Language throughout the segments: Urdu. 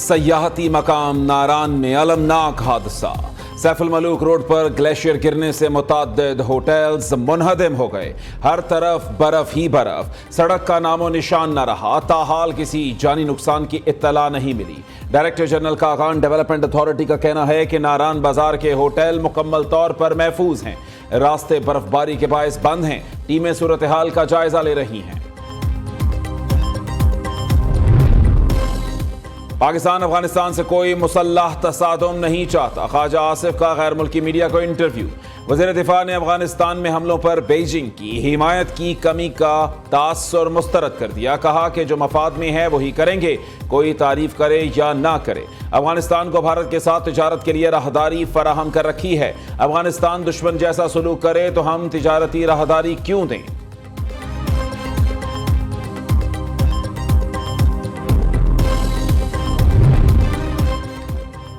سیاحتی مقام ناران میں المناک حادثہ۔ سیف الملوک روڈ پر گلیشیئر گرنے سے متعدد ہوٹلز منہدم ہو گئے۔ ہر طرف برف ہی برف، سڑک کا نام و نشان نہ رہا۔ تاحال کسی جانی نقصان کی اطلاع نہیں ملی۔ Director general Khaqan development authority کا کہنا ہے کہ ناران بازار کے ہوٹل مکمل طور پر محفوظ ہیں، راستے برف باری کے باعث بند ہیں۔ ٹیمیں صورتحال کا جائزہ لے رہی ہیں۔ پاکستان افغانستان سے کوئی مسلح تصادم نہیں چاہتا، خواجہ آصف کا غیر ملکی میڈیا کو انٹرویو۔ وزیر دفاع نے افغانستان میں حملوں پر بیجنگ کی حمایت کی کمی کا تاثر مسترد کر دیا، کہا کہ جو مفاد میں ہے وہی کریں گے، کوئی تعریف کرے یا نہ کرے۔ افغانستان کو بھارت کے ساتھ تجارت کے لیے راہداری فراہم کر رکھی ہے، افغانستان دشمن جیسا سلوک کرے تو ہم تجارتی راہداری کیوں دیں؟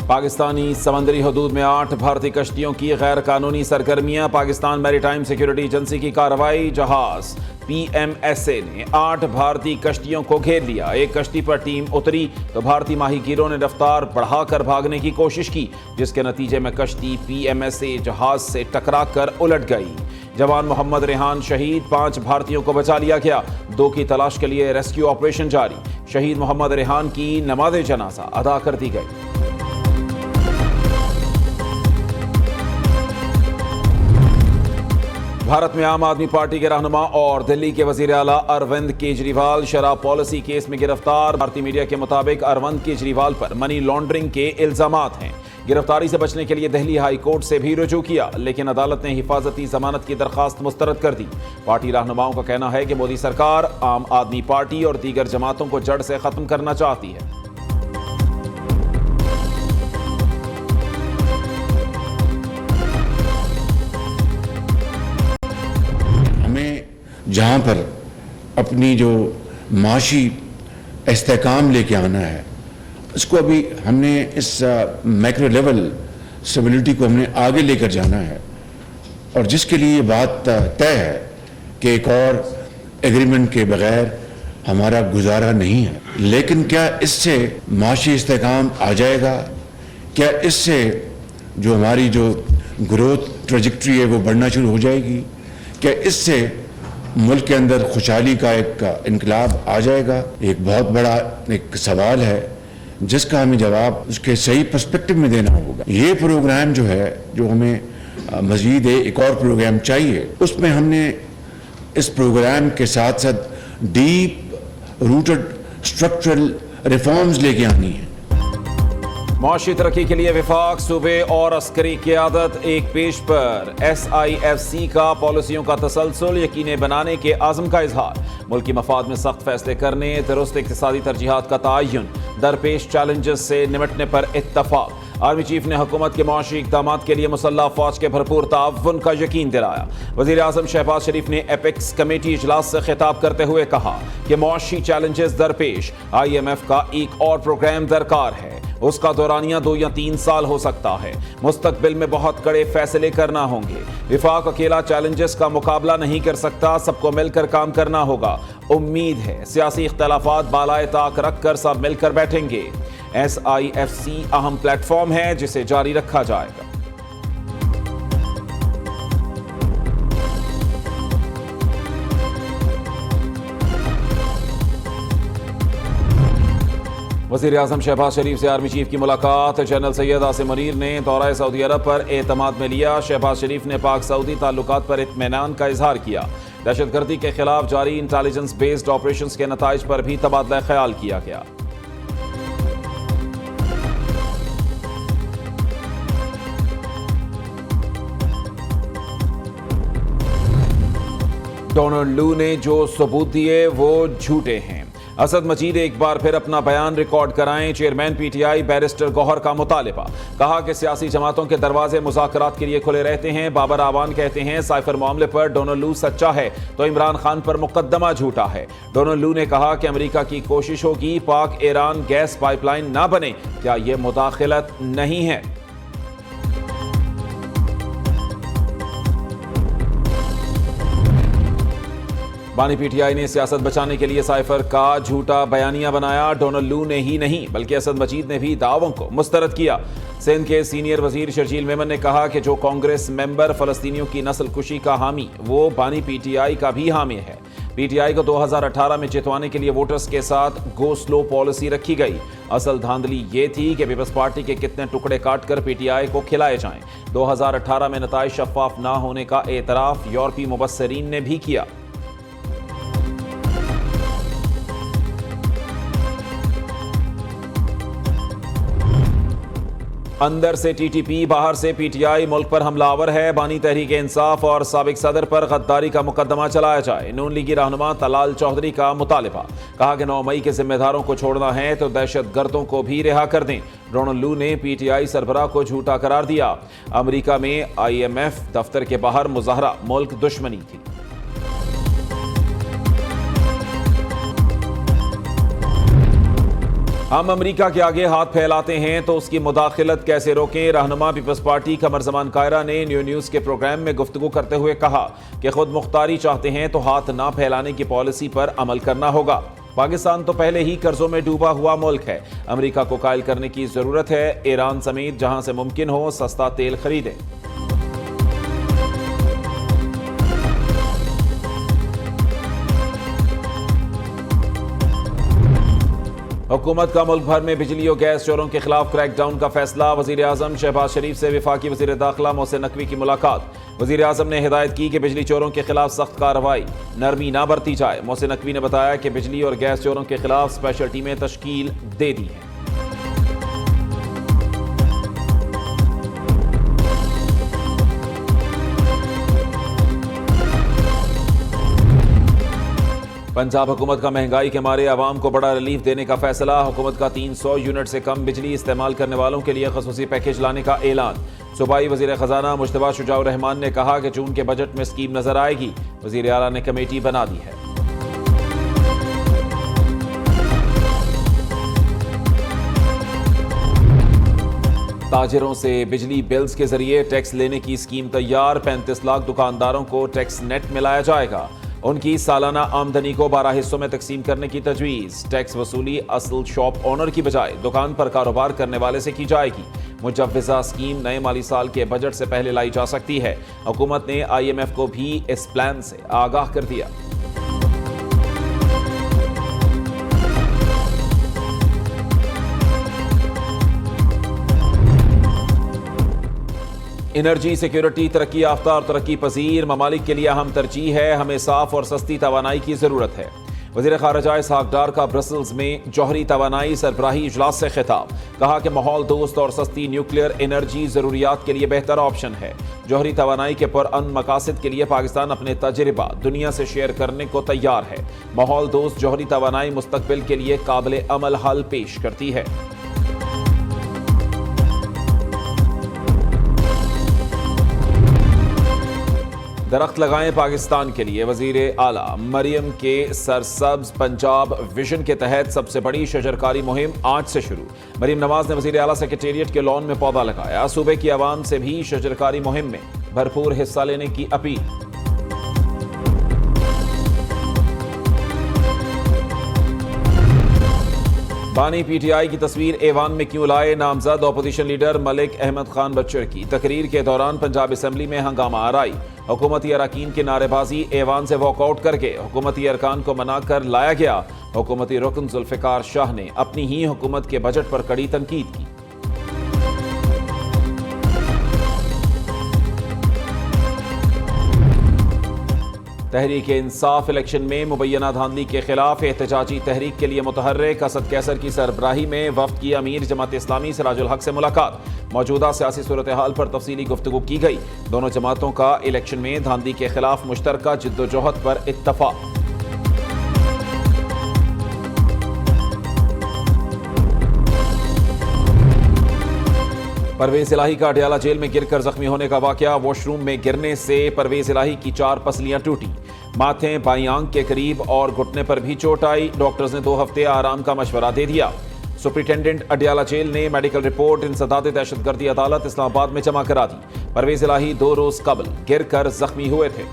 پاکستانی سمندری حدود میں 8 بھارتی کشتیوں کی غیر قانونی سرگرمیاں۔ پاکستان میری ٹائم سیکیورٹی ایجنسی کی کارروائی۔ جہاز PMSA نے 8 بھارتی کشتیوں کو گھیر لیا۔ ایک کشتی پر ٹیم اتری تو بھارتی ماہی گیروں نے رفتار بڑھا کر بھاگنے کی کوشش کی، جس کے نتیجے میں کشتی PMSA جہاز سے ٹکرا کر الٹ گئی۔ جوان محمد ریحان شہید، 5 بھارتیوں کو بچا لیا گیا، 2 کی تلاش کے لیے ریسکیو آپریشن جاری۔ شہید محمد ریحان کی نماز جنازہ ادا کر دی گئی۔ بھارت میں عام آدمی پارٹی کے رہنما اور دلی کے وزیر اعلیٰ اروند کیجریوال شراب پالیسی کیس میں گرفتار۔ بھارتی میڈیا کے مطابق اروند کیجریوال پر منی لانڈرنگ کے الزامات ہیں۔ گرفتاری سے بچنے کے لیے دہلی ہائی کورٹ سے بھی رجوع کیا، لیکن عدالت نے حفاظتی ضمانت کی درخواست مسترد کر دی۔ پارٹی رہنماؤں کا کہنا ہے کہ مودی سرکار عام آدمی پارٹی اور دیگر جماعتوں کو جڑ سے ختم کرنا چاہتی ہے۔ جہاں پر اپنی جو معاشی استحکام لے کے آنا ہے، اس کو ابھی ہم نے اس میکرو لیول سٹیبلٹی کو ہم نے آگے لے کر جانا ہے، اور جس کے لیے یہ بات طے ہے کہ ایک اور ایگریمنٹ کے بغیر ہمارا گزارا نہیں ہے۔ لیکن کیا اس سے معاشی استحکام آ جائے گا؟ کیا اس سے جو ہماری جو گروتھ ٹریجیکٹری ہے وہ بڑھنا شروع ہو جائے گی؟ کیا اس سے ملک کے اندر خوشحالی کا ایک انقلاب آ جائے گا؟ ایک بہت بڑا ایک سوال ہے جس کا ہمیں جواب اس کے صحیح پرسپیکٹو میں دینا ہوگا۔ یہ پروگرام جو ہے، جو ہمیں مزید ایک اور پروگرام چاہیے، اس میں ہم نے اس پروگرام کے ساتھ ساتھ ڈیپ روٹڈ اسٹرکچرل ریفارمز لے کے آنی ہیں۔ معاشی ترقی کے لیے وفاق، صوبے اور عسکری قیادت ایک پیش پر۔ SIFC کا پالیسیوں کا تسلسل یقینی بنانے کے عزم کا اظہار۔ ملکی مفاد میں سخت فیصلے کرنے، درست اقتصادی ترجیحات کا تعین، درپیش چیلنجز سے نمٹنے پر اتفاق۔ آرمی چیف نے حکومت کے معاشی اقدامات کے لیے مسلح افواج کے بھرپور تعاون کا یقین دلایا۔ وزیر اعظم شہباز شریف نے ایپیکس کمیٹی اجلاس سے خطاب کرتے ہوئے کہا کہ معاشی چیلنجز درپیش، IMF کا ایک اور پروگرام درکار ہے، اس کا دورانیہ 2 یا 3 سال ہو سکتا ہے۔ مستقبل میں بہت کڑے فیصلے کرنا ہوں گے۔ وفاق اکیلا چیلنجز کا مقابلہ نہیں کر سکتا، سب کو مل کر کام کرنا ہوگا۔ امید ہے سیاسی اختلافات بالائے طاق رکھ کر سب مل کر بیٹھیں گے۔ SIFC اہم پلیٹ فارم ہے جسے جاری رکھا جائے گا۔ وزیر اعظم شہباز شریف سے آرمی چیف کی ملاقات۔ جنرل سید عاصم منیر نے دورہ سعودی عرب پر اعتماد میں لیا۔ شہباز شریف نے پاک سعودی تعلقات پر اطمینان کا اظہار کیا۔ دہشت گردی کے خلاف جاری انٹیلیجنس بیسڈ آپریشنز کے نتائج پر بھی تبادلہ خیال کیا گیا۔ ڈونلڈ لو نے جو ثبوت دیے وہ جھوٹے ہیں۔ اسد مجید ایک بار پھر اپنا بیان ریکارڈ کرائیں۔ چیئرمین PTI بیرسٹر گوہر کا مطالبہ۔ کہا کہ سیاسی جماعتوں کے دروازے مذاکرات کے لیے کھلے رہتے ہیں۔ بابر اعوان کہتے ہیں سائفر معاملے پر ڈونلڈ لو سچا ہے تو عمران خان پر مقدمہ جھوٹا ہے۔ ڈونلڈ لو نے کہا کہ امریکہ کی کوشش ہوگی پاک ایران گیس پائپ لائن نہ بنے، کیا یہ مداخلت نہیں ہے؟ بانی پی ٹی آئی نے سیاست بچانے کے لیے سائفر کا جھوٹا بیانیہ بنایا. ڈونلڈ لو نے ہی نہیں بلکہ اسد مجید نے بھی دعووں کو مسترد کیا. سندھ کے سینئر وزیر شرجیل میمن نے کہا کہ جو کانگریس ممبر فلسطینیوں کی نسل کشی کا حامی وہ بانی پی ٹی آئی کا بھی حامی ہے. پی ٹی آئی کو 2018 میں جتوانے کے لیے ووٹرز کے ساتھ گو سلو پالیسی رکھی گئی. اصل دھاندلی یہ تھی کہ پیپلز پارٹی کے کتنے ٹکڑے کاٹ کر پی ٹی آئی کو کھلائے جائیں. 2018 میں نتائج شفاف نہ ہونے کا اعتراف یورپی مبصرین نے بھی کیا. اندر سے ٹی ٹی پی باہر سے پی ٹی آئی ملک پر حملہ آور ہے. بانی تحریک انصاف اور سابق صدر پر غداری کا مقدمہ چلایا جائے. نون لیگی رہنما طلال چودھری کا مطالبہ. کہا کہ 9 مئی کے ذمہ داروں کو چھوڑنا ہے تو دہشت گردوں کو بھی رہا کر دیں. ڈونلڈ لو نے پی ٹی آئی سربراہ کو جھوٹا قرار دیا. امریکہ میں آئی ایم ایف دفتر کے باہر مظاہرہ ملک دشمنی تھی. ہم امریکہ کے آگے ہاتھ پھیلاتے ہیں تو اس کی مداخلت کیسے روکیں. رہنما پیپلز پارٹی قمر زمان کائرہ نے نیو نیوز کے پروگرام میں گفتگو کرتے ہوئے کہا کہ خود مختاری چاہتے ہیں تو ہاتھ نہ پھیلانے کی پالیسی پر عمل کرنا ہوگا. پاکستان تو پہلے ہی قرضوں میں ڈوبا ہوا ملک ہے. امریکہ کو قائل کرنے کی ضرورت ہے. ایران سمیت جہاں سے ممکن ہو سستا تیل خریدیں. حکومت کا ملک بھر میں بجلی اور گیس چوروں کے خلاف کریک ڈاؤن کا فیصلہ. وزیر اعظم شہباز شریف سے وفاقی وزیر داخلہ محسن نقوی کی ملاقات. وزیر اعظم نے ہدایت کی کہ بجلی چوروں کے خلاف سخت کارروائی نرمی نہ برتی جائے. محسن نقوی نے بتایا کہ بجلی اور گیس چوروں کے خلاف اسپیشل ٹیمیں تشکیل دے دی ہیں. پنجاب حکومت کا مہنگائی کے مارے عوام کو بڑا ریلیف دینے کا فیصلہ. حکومت کا 300 یونٹ سے کم بجلی استعمال کرنے والوں کے لیے خصوصی پیکیج لانے کا اعلان. صوبائی وزیر خزانہ مجتبیٰ شجاع الرحمان نے کہا کہ جون کے بجٹ میں اسکیم نظر آئے گی. وزیر اعلیٰ نے کمیٹی بنا دی ہے. تاجروں سے بجلی بلز کے ذریعے ٹیکس لینے کی اسکیم تیار. 35 لاکھ دکانداروں کو ٹیکس نیٹ ملایا جائے گا. ان کی سالانہ آمدنی کو 12 حصوں میں تقسیم کرنے کی تجویز. ٹیکس وصولی اصل شاپ اونر کی بجائے دکان پر کاروبار کرنے والے سے کی جائے گی. مجوزہ اسکیم نئے مالی سال کے بجٹ سے پہلے لائی جا سکتی ہے. حکومت نے آئی ایم ایف کو بھی اس پلان سے آگاہ کر دیا. انرجی سیکیورٹی ترقی یافتہ اور ترقی پذیر ممالک کے لیے اہم ترجیح ہے. ہمیں صاف اور سستی توانائی کی ضرورت ہے. وزیر خارجہ اسحاق ڈار کا برسلز میں جوہری توانائی سربراہی اجلاس سے خطاب. کہا کہ ماحول دوست اور سستی نیوکلیئر انرجی ضروریات کے لیے بہتر آپشن ہے. جوہری توانائی کے پرامن مقاصد کے لیے پاکستان اپنے تجربہ دنیا سے شیئر کرنے کو تیار ہے. ماحول دوست جوہری توانائی مستقبل کے لیے قابل عمل حل پیش کرتی ہے. درخت لگائیں پاکستان کے لیے. وزیر اعلیٰ مریم کے سرسبز پنجاب ویژن کے تحت سب سے بڑی شجرکاری مہم آج سے شروع. مریم نواز نے وزیر اعلیٰ سیکریٹریٹ کے لان میں پودا لگایا. صوبے کی عوام سے بھی شجرکاری مہم میں بھرپور حصہ لینے کی اپیل. بانی پی ٹی آئی کی تصویر ایوان میں کیوں لائے. نامزد opposition leader Malik Ahmad Khan Butcher کی تقریر کے دوران پنجاب اسمبلی میں ہنگامہ آرائی. حکومتی اراکین کی نعرے بازی. ایوان سے واک آؤٹ کر کے حکومتی ارکان کو منا کر لایا گیا. حکومتی رکن ذوالفقار شاہ نے اپنی ہی حکومت کے بجٹ پر کڑی تنقید کی. تحریک انصاف الیکشن میں مبینہ دھاندلی کے خلاف احتجاجی تحریک کے لیے متحرک. اسد کیسر کی سربراہی میں وفد کی امیر جماعت اسلامی سراج الحق سے ملاقات. موجودہ سیاسی صورتحال پر تفصیلی گفتگو کی گئی. دونوں جماعتوں کا الیکشن میں دھاندلی کے خلاف مشترکہ جدوجہد پر اتفاق. پرویز الہی کا اڈیالہ جیل میں گر کر زخمی ہونے کا واقعہ. واش روم میں گرنے سے پرویز الہی کی 4 پسلیاں ٹوٹی. ماتھے بائیں آنکھ کے قریب اور گھٹنے پر بھی چوٹ آئی. ڈاکٹرز نے 2 ہفتے آرام کا مشورہ دے دیا. سپرنٹینڈنٹ اڈیالہ جیل نے میڈیکل رپورٹ انسداد دہشت گردی عدالت اسلام آباد میں جمع کرا دی. پرویز الہی 2 روز قبل گر کر زخمی ہوئے تھے.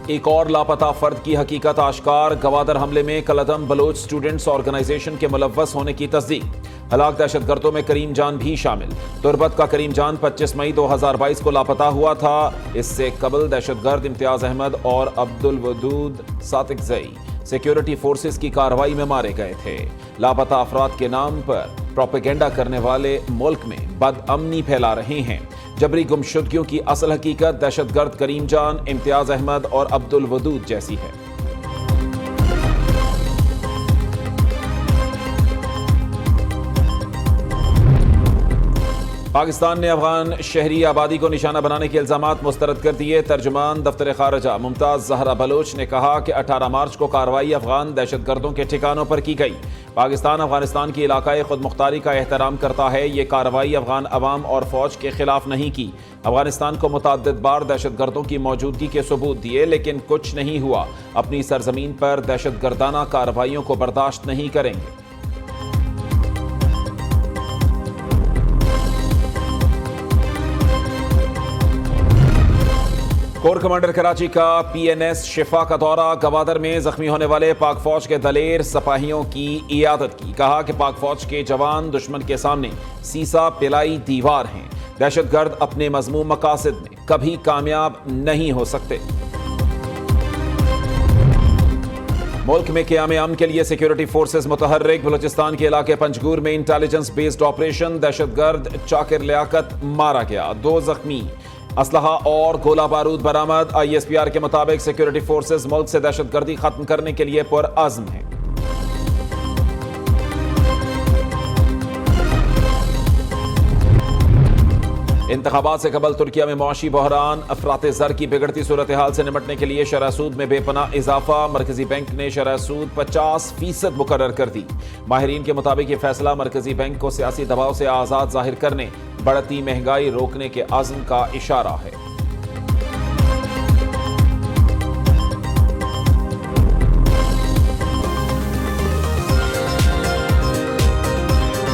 ایک اور لاپتہ فرد کی حقیقت آشکار، گوادر حملے میں کالعدم بلوچ اسٹوڈنٹس آرگنائزیشن کے ملوث ہونے کی تصدیق۔ ہلاک دہشت گردوں میں کریم جان بھی شامل۔ تربت کا کریم جان 25 مئی 2022 کو لاپتہ ہوا تھا۔ اس سے قبل دہشت گرد امتیاز احمد اور عبدالودود صادقزئی سیکیورٹی فورسز کی کارروائی میں مارے گئے تھے۔ لاپتہ افراد کے نام پر پروپیگنڈا کرنے والے ملک میں بد امنی پھیلا رہے ہیں۔ جبری گمشدگیوں کی اصل حقیقت دہشت گرد کریم جان، امتیاز احمد اور عبدالودود جیسی ہے۔ پاکستان نے افغان شہری آبادی کو نشانہ بنانے کے الزامات مسترد کر دیے۔ ترجمان دفتر خارجہ ممتاز زہرا بلوچ نے کہا کہ 18 مارچ کو کارروائی افغان دہشت گردوں کے ٹھکانوں پر کی گئی۔ پاکستان افغانستان کی علاقائی خود مختاری کا احترام کرتا ہے۔ یہ کارروائی افغان عوام اور فوج کے خلاف نہیں کی۔ افغانستان کو متعدد بار دہشت گردوں کی موجودگی کے ثبوت دیے لیکن کچھ نہیں ہوا۔ اپنی سرزمین پر دہشت گردانہ کارروائیوں کو برداشت نہیں کریں گے۔ کور کمانڈر کراچی کا PNS شفا کا دورہ۔ گوادر میں زخمی ہونے والے پاک فوج کے دلیر سپاہیوں کی عیادت کی۔ کہا کہ پاک فوج کے جوان دشمن کے سامنے سیسا پلائی دیوار ہیں۔ دہشت گرد اپنے مذموم مقاصد میں کبھی کامیاب نہیں ہو سکتے۔ ملک میں قیام امن کے لیے سیکیورٹی فورسز متحرک۔ بلوچستان کے علاقے پنجگور میں انٹیلیجنس بیسڈ آپریشن۔ دہشت گرد چاکر لیاقت مارا گیا، 2 زخمی۔ اسلحہ اور گولہ بارود برآمد۔ ISPR کے مطابق سیکیورٹی فورسز ملک سے دہشت گردی ختم کرنے کے لیے پرعزم ہیں۔ انتخابات سے قبل ترکیہ میں معاشی بحران۔ افراط زر کی بگڑتی صورتحال سے نمٹنے کے لیے شرح سود میں بے پناہ اضافہ۔ مرکزی بینک نے شرح سود 50% مقرر کر دی۔ ماہرین کے مطابق یہ فیصلہ مرکزی بینک کو سیاسی دباؤ سے آزاد ظاہر کرنے، بڑھتی مہنگائی روکنے کے عزم کا اشارہ ہے۔